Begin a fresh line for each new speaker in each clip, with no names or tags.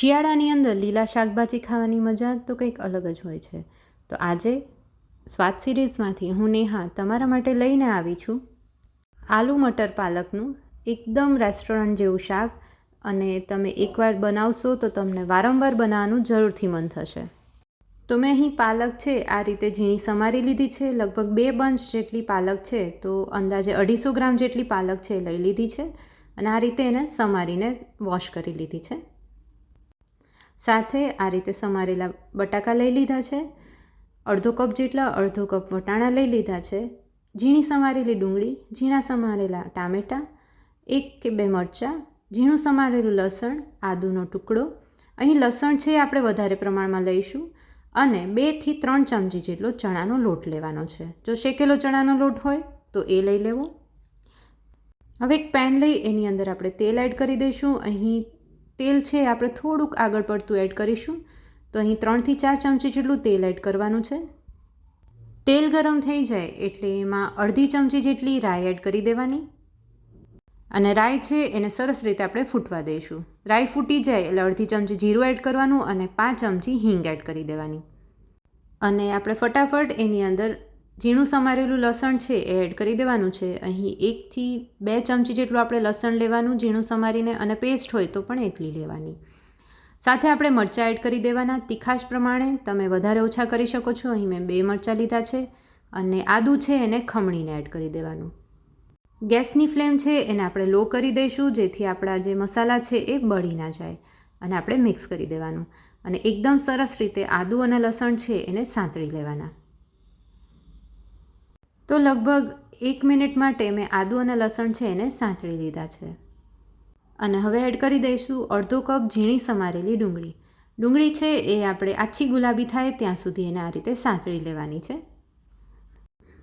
શિયાળાની અંદર લીલા શાકભાજી ખાવાની મજા તો કંઈક અલગ જ હોય છે. તો આજે સ્વાદ સિરીઝમાંથી હું નેહા તમારા માટે લઈને આવી છું આલુ મટર પાલકનું એકદમ રેસ્ટોરન્ટ જેવું શાક. અને તમે એકવાર બનાવશો તો તમને વારંવાર બનાવવાનું જરૂરથી મન થશે. તો મેં અહીં પાલક છે આ રીતે ઝીણી સમારી લીધી છે. લગભગ 2 બંચ જેટલી પાલક છે, તો અંદાજે 250 ગ્રામ જેટલી પાલક છે લઈ લીધી છે. અને આ રીતે એને સમારીને વોશ કરી લીધી છે. સાથે આ રીતે સમારેલા બટાકા લઈ લીધા છે. અડધો કપ જેટલા અડધો કપ વટાણા લઈ લીધા છે. ઝીણી સમારેલી ડુંગળી, ઝીણા સમારેલા ટામેટાં, 1 કે 2 મરચાં, ઝીણું સમારેલું લસણ, આદુનો ટુકડો. અહીં લસણ છે આપણે વધારે પ્રમાણમાં લઈશું. અને 2 થી 3 ચમચી જેટલો ચણાનો લોટ લેવાનો છે. જો શેકેલો ચણાનો લોટ હોય તો એ લઈ લેવો. હવે એક પેન લઈ એની અંદર આપણે તેલ એડ કરી દઈશું. અહીં તેલ છે આપણે થોડુંક આગળ પડતું એડ કરીશું. તો અહીં 3 થી 4 ચમચી જેટલું તેલ એડ કરવાનું છે. તેલ ગરમ થઈ જાય એટલે એમાં અડધી ચમચી જેટલી રાઈ એડ કરી દેવાની. અને રાઈ છે એને સરસ રીતે આપણે ફૂટવા દઈશું. રાઈ ફૂટી જાય એટલે અડધી ચમચી જીરું એડ કરવાનું અને 5 ચમચી હિંગ એડ કરી દેવાની. અને આપણે ફટાફટ એની અંદર ઝીણું સમારેલું લસણ છે એ એડ કરી દેવાનું છે. અહીં 1 થી 2 ચમચી જેટલું આપણે લસણ લેવાનું ઝીણું સમારીને, અને પેસ્ટ હોય તો પણ એટલી લેવાની. સાથે આપણે મરચાં એડ કરી દેવાના. તીખાશ પ્રમાણે તમે વધારે ઓછા કરી શકો છો. અહીં મેં 2 મરચાં લીધા છે. અને આદું છે એને ખમણીને એડ કરી દેવાનું. ગેસની ફ્લેમ છે એને આપણે લો કરી દઈશું, જેથી આપણા જે મસાલા છે એ બળી ના જાય. અને આપણે મિક્સ કરી દેવાનું. અને એકદમ સરસ રીતે આદું અને લસણ છે એને સાંતળી લેવાના. તો લગભગ 1 મિનિટ માટે મેં આદું અને લસણ છે એને સાંતળી લીધા છે. અને હવે એડ કરી દઈશું અડધો કપ ઝીણી સમારેલી ડુંગળી. ડુંગળી છે એ આપણે આછી ગુલાબી થાય ત્યાં સુધી એને આ રીતે સાંતળી લેવાની છે.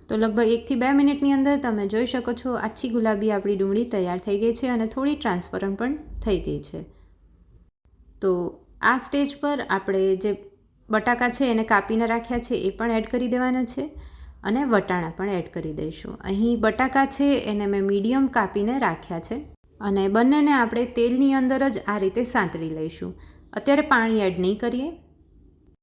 તો લગભગ 1 થી 2 મિનિટની અંદર તમે જોઈ શકો છો આછી ગુલાબી આપણી ડુંગળી તૈયાર થઈ ગઈ છે અને થોડી ટ્રાન્સપરન્ટ પણ થઈ ગઈ છે. તો આ સ્ટેજ પર આપણે જે બટાકા છે એને કાપીને રાખ્યા છે એ પણ એડ કરી દેવાના છે. અને વટાણા પણ એડ કરી દઈશું. અહીં બટાકા છે એને મેં મીડિયમ કાપીને રાખ્યા છે. અને બંનેને આપણે તેલની અંદર જ આ રીતે સાંતળી લઈશું. અત્યારે પાણી એડ નહીં કરીએ.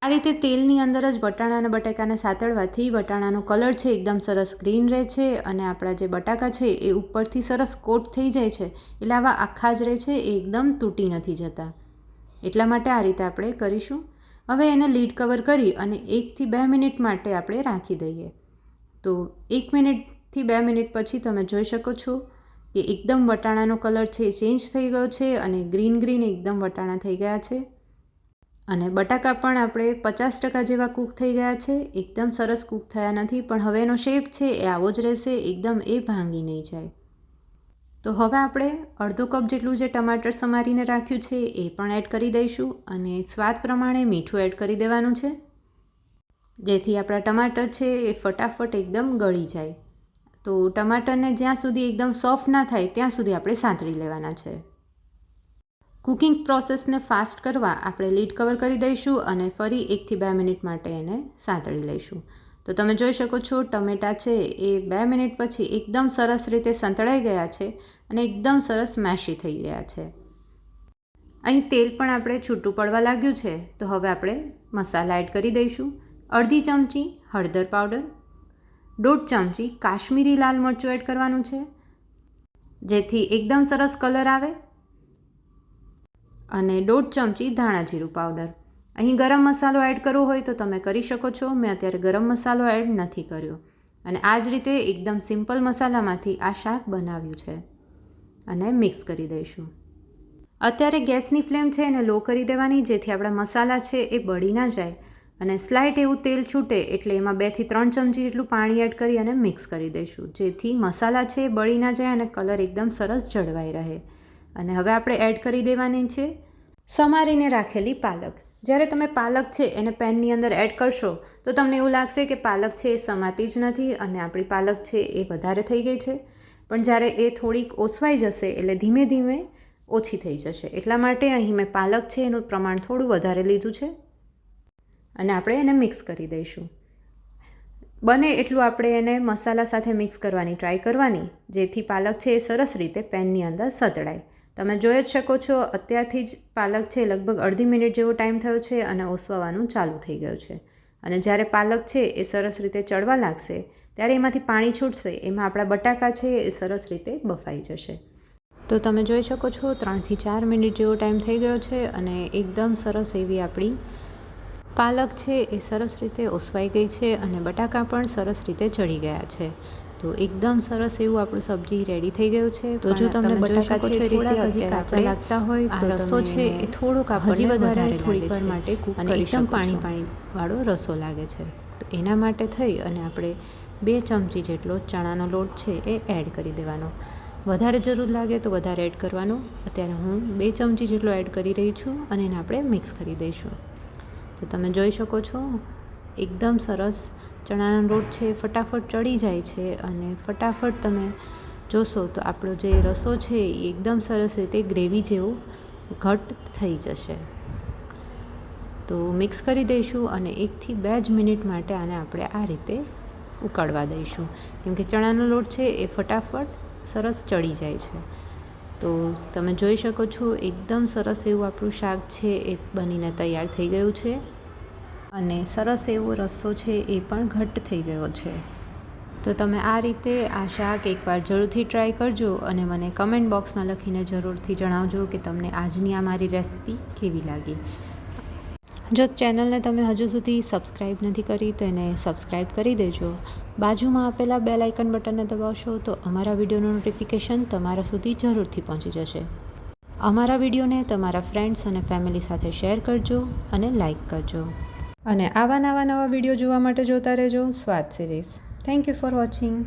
આ રીતે તેલની અંદર જ વટાણા અને બટાકાને સાતળવાથી વટાણાનો કલર છે એકદમ સરસ ગ્રીન રહે છે. અને આપણા જે બટાકા છે એ ઉપરથી સરસ કોટ થઈ જાય છે. એટલે આવા આખા જ રહે છે, એ એકદમ તૂટી નથી જતા. એટલા માટે આ રીતે આપણે કરીશું. હવે એને લીડ કવર કરી અને 1 થી 2 મિનિટ માટે આપણે રાખી દઈએ. તો 1 મિનિટથી 2 મિનિટ પછી તમે જોઈ શકો છો કે એકદમ વટાણાનો કલર છે ચેન્જ થઈ ગયો છે અને ગ્રીન એકદમ વટાણા થઈ ગયા છે. અને બટાકા પણ આપણે 50% જેવા કૂક થઈ ગયા છે. એકદમ સરસ કૂક થયા નથી, પણ હવે એનો શેપ છે એ આવો જ રહેશે, એકદમ એ ભાંગી નહીં જાય. તો હવે આપણે અડધો કપ જેટલું જે ટમાટર સમારીને રાખ્યું છે એ પણ એડ કરી દઈશું. અને સ્વાદ પ્રમાણે મીઠું એડ કરી દેવાનું છે, જેથી આપણા ટમાટર છે એ ફટાફટ એકદમ ગળી જાય. તો ટમાટરને જ્યાં સુધી એકદમ સોફ્ટ ના થાય ત્યાં સુધી આપણે સાંતળી લેવાના છે. કુકિંગ પ્રોસેસને ફાસ્ટ કરવા આપણે લીડ કવર કરી દઈશું અને ફરી 1 થી 2 મિનિટ માટે એને સાંતળી લઈશું. તો તમે જોઈ શકો છો ટમેટાં છે એ 2 મિનિટ પછી એકદમ સરસ રીતે સંતળાઈ ગયા છે અને એકદમ સરસ મેશી થઈ ગયા છે. અહીં તેલ પણ આપણે છૂટું પડવા લાગ્યું છે. તો હવે આપણે મસાલા એડ કરી દઈશું. અડધી ચમચી હળદર પાવડર, 1.5 ચમચી કાશ્મીરી લાલ મરચું એડ કરવાનું છે, જેથી એકદમ સરસ કલર આવે. અને 1.5 ચમચી ધાણા જીરું પાવડર. અહીં ગરમ મસાલો એડ કરવો હોય તો તમે કરી શકો છો. મેં અત્યારે ગરમ મસાલો એડ નથી કર્યો. અને આ જ રીતે એકદમ સિમ્પલ મસાલામાંથી આ શાક બનાવ્યું છે. અને મિક્સ કરી દઈશું. અત્યારે ગેસની ફ્લેમ છે એને લો કરી દેવાની, જેથી આપણા મસાલા છે એ બળી ના જાય. અને સ્લાઇટ એવું તેલ છૂટે એટલે એમાં 2 થી 3 ચમચી જેટલું પાણી એડ કરી અને મિક્સ કરી દઈશું, જેથી મસાલા છે એ બળી ના જાય અને કલર એકદમ સરસ જળવાઈ રહે. અને હવે આપણે એડ કરી દેવાની છે સમારીને રાખેલી પાલક. જ્યારે તમે પાલક છે એને પેનની અંદર એડ કરશો તો તમને એવું લાગશે કે પાલક છે એ સમાતી જ નથી અને આપણી પાલક છે એ વધારે થઈ ગઈ છે. પણ જ્યારે એ થોડીક ઓસવાઈ જશે એટલે ધીમે ધીમે ઓછી થઈ જશે. એટલા માટે અહીં મેં પાલક છે એનું પ્રમાણ થોડું વધારે લીધું છે. અને આપણે એને મિક્સ કરી દઈશું. બને એટલું આપણે એને મસાલા સાથે મિક્સ કરવાની ટ્રાય કરવાની, જેથી પાલક છે એ સરસ રીતે પેનની અંદર સતળાય. તમે જોઈ જ શકો છો અત્યારથી જ પાલક છે લગભગ અડધી મિનિટ જેવો ટાઈમ થયો છે અને ઓસવાવાનું ચાલુ થઈ ગયું છે. અને જ્યારે પાલક છે એ સરસ રીતે ચડવા લાગશે ત્યારે એમાંથી પાણી છૂટશે, એમાં આપણા બટાકા છે એ સરસ રીતે બફાઈ જશે. તો તમે જોઈ શકો છો 3 થી 4 મિનિટ જેવો ટાઈમ થઈ ગયો છે અને એકદમ સરસ એવી આપણી પાલક છે એ સરસ રીતે ઓસવાઈ ગઈ છે અને બટાકા પણ સરસ રીતે ચડી ગયા છે. તો એકદમ સરસ એવું આપણું સબ્જી રેડી થઈ ગયું છે. તો જો તમને બટાકા છે થોડાક હજી કાચા લાગતા હોય તો રસો છે એ થોડોક હજી વધારે થોડીક વાર માટે કૂક કરી એકદમ પાણીવાળો રસો લાગે છે. તો એના માટે થઈ અને આપણે 2 ચમચી જેટલો ચણાનો લોટ છે એ એડ કરી દેવાનો. વધારે જરૂર લાગે તો વધારે એડ કરવાનો. અત્યારે હું 2 ચમચી જેટલો એડ કરી રહી છું અને એને આપણે મિક્સ કરી દઈશું. તો તમે જોઈ શકો છો એકદમ સરસ ચણાનો લોટ છે ફટાફટ ચડી જાય છે અને ફટાફટ તમે જોશો તો આપણો જે રસો છે એ એકદમ સરસ રીતે ગ્રેવી જેવો ઘટ થઈ જશે. તો મિક્સ કરી દઈશું અને 1 થી 2 જ મિનિટ માટે આને આપણે આ રીતે ઉકળવા દઈશું, કેમકે ચણાનો લોટ છે એ ફટાફટ સરસ ચડી જાય છે. તો તમે જોઈ શકો છો એકદમ સરસ એવું આપણું શાક છે એ બનીને તૈયાર થઈ ગયું છે અને સરસ એવો રસો છે એ પણ ઘટ્ટ થઈ ગયો છે. તો તમે આ રીતે આ શાક એકવાર જરૂરથી ટ્રાય કરજો અને મને કમેન્ટ બોક્સમાં લખીને જરૂરથી જણાવજો કે તમને આજની આ મારી રેસિપી કેવી લાગી. જો ચેનલને તમે હજુ સુધી સબસ્ક્રાઈબ નથી કરી તો એને સબસ્ક્રાઈબ કરી દેજો. બાજુમાં આપેલા બેલ આઇકન બટનને દબાવશો તો અમારા વિડીયોનું નોટિફિકેશન તમારા સુધી જરૂરથી પહોંચી જશે. અમારા વિડીયોને તમારા ફ્રેન્ડ્સ અને ફેમિલી સાથે શેર કરજો અને લાઈક કરજો. અને આવા નવા વિડીયો જોવા માટે જોતા રહેજો સ્વાદ series. Thank you for watching.